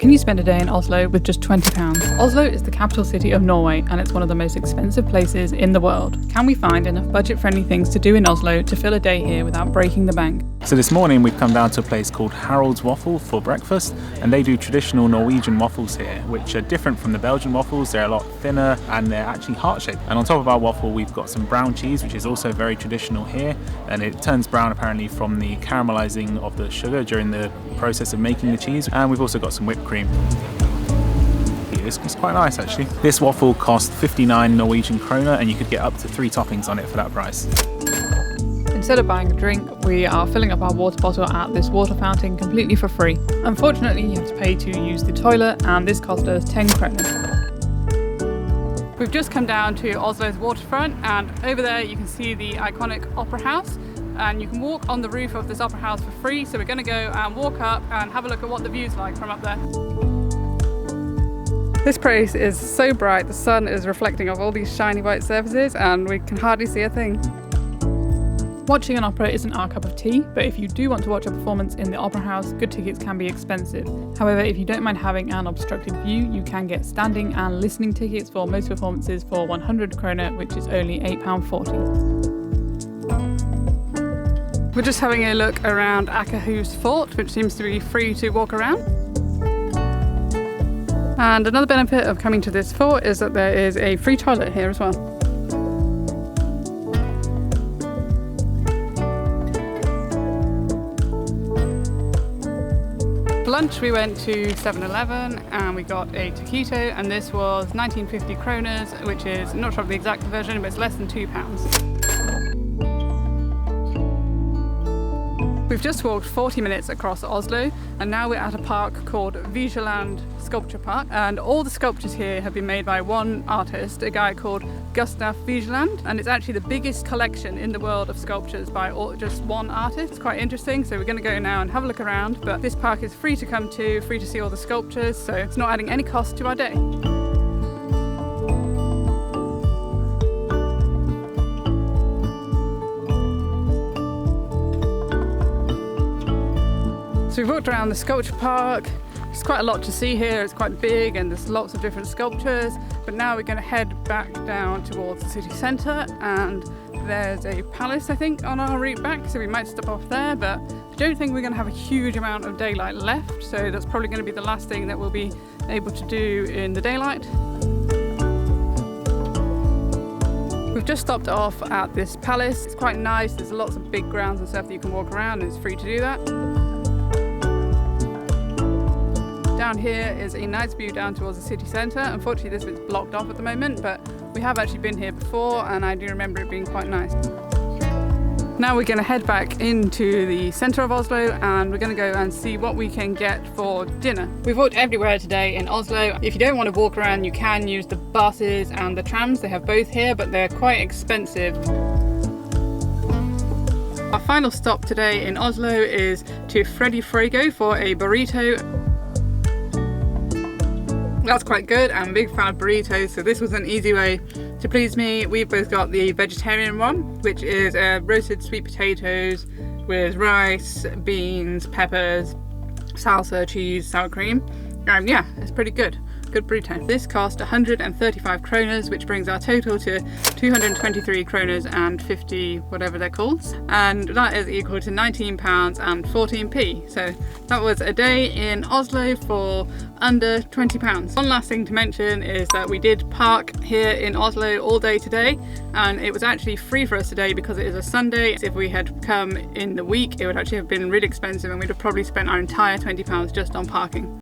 Can you spend a day in Oslo with just £20? Oslo is the capital city of Norway and it's one of the most expensive places in the world. Can we find enough budget-friendly things to do in Oslo to fill a day here without breaking the bank? So this morning we've come down to a place called Harold's Waffle for breakfast, and they do traditional Norwegian waffles here, which are different from the Belgian waffles. They're a lot thinner and they're actually heart-shaped. And on top of our waffle we've got some brown cheese, which is also very traditional here, and it turns brown apparently from the caramelizing of the sugar during the process of making the cheese. And we've also got some whipped cream. It's quite nice actually. This waffle cost 59 Norwegian kroner and you could get up to 3 toppings on it for that price. Instead of buying a drink, we are filling up our water bottle at this water fountain completely for free. Unfortunately, you have to pay to use the toilet and this cost us 10 kroner. We've just come down to Oslo's waterfront and over there you can see the iconic Opera House. And you can walk on the roof of this opera house for free, so we're going to go and walk up and have a look at what the view's like from up there. This place is so bright, the sun is reflecting off all these shiny white surfaces and we can hardly see a thing. Watching an opera isn't our cup of tea, but if you do want to watch a performance in the opera house, good tickets can be expensive. However, if you don't mind having an obstructed view, you can get standing and listening tickets for most performances for 100 kroner, which is only £8.40. We're just having a look around Akershus Fort, which seems to be free to walk around. And another benefit of coming to this fort is that there is a free toilet here as well. For lunch we went to 7-Eleven and we got a taquito, and this was 1950 kroners, which is, I'm not sure of the exact version, but it's less than £2. We've just walked 40 minutes across Oslo and now we're at a park called Vigeland Sculpture Park, and all the sculptures here have been made by one artist, a guy called Gustav Vigeland, and it's actually the biggest collection in the world of sculptures by just one artist. It's quite interesting, so we're going to go now and have a look around, but this park is free to come to, free to see all the sculptures, so it's not adding any cost to our day. So we've walked around the sculpture park. There's quite a lot to see here, it's quite big and there's lots of different sculptures, but now we're going to head back down towards the city centre, and there's a palace I think on our route back, so we might stop off there, but I don't think we're going to have a huge amount of daylight left, so that's probably going to be the last thing that we'll be able to do in the daylight. We've just stopped off at this palace. It's quite nice, there's lots of big grounds and stuff that you can walk around and it's free to do that. Down here is a nice view down towards the city centre. Unfortunately this bit's blocked off at the moment, but we have actually been here before and I do remember it being quite nice. Now we're going to head back into the centre of Oslo and we're going to go and see what we can get for dinner. We've walked everywhere today in Oslo. If you don't want to walk around you can use the buses and the trams, they have both here, but they're quite expensive. Our final stop today in Oslo is to Freddy Frego for a burrito. That's quite good. I'm a big fan of burritos, so this was an easy way to please me. We've both got the vegetarian one, which is roasted sweet potatoes with rice, beans, peppers, salsa, cheese, sour cream. Yeah, it's pretty good. Good burrito. This cost 135 kroners, which brings our total to 223 kroners and 50 whatever they're called, and that is equal to £19 and 14p. So that was a day in Oslo for under £20. One last thing to mention is that we did park here in Oslo all day today, and it was actually free for us today because it is a Sunday. If we had come in the week it would actually have been really expensive and we'd have probably spent our entire £20 just on parking.